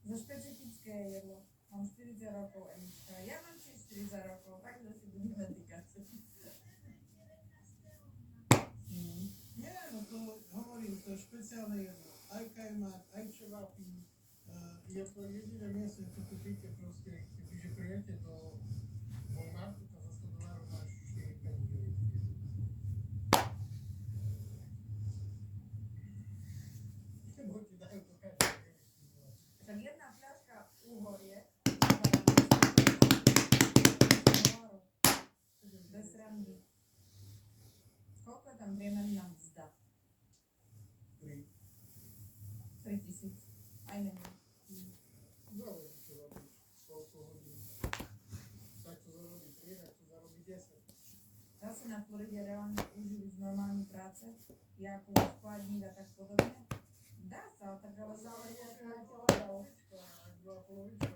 Za špecifické jedlo. Mám 40 rokov, Emička. Ja mám tiež 40 rokov, takže si budeme týkať. Nie, no to hovorím, to je špeciálne jedlo. Aj kajmak, aj čevapy. Je to jediné miesto, čo tu píte proste, kebyže prijete do Walmartu, to za 100 dolárov máš 4-5 deličky. Lebo ti dajú to každé deličky. Tak jedna fľaška uhorie, bez srandy. Koľko je tam priemerná mzda? 3. 3000. Aj menej. Záleží, čo robíš, koľko hodín. Tak to zarobí 3, tak to zarobí 10. Zase na Floride reálne uživiť z normálnej práce, ja ako skladník a tak podobne. Dá sa, tak ale záleží, ako máte level. Ak bola polovička,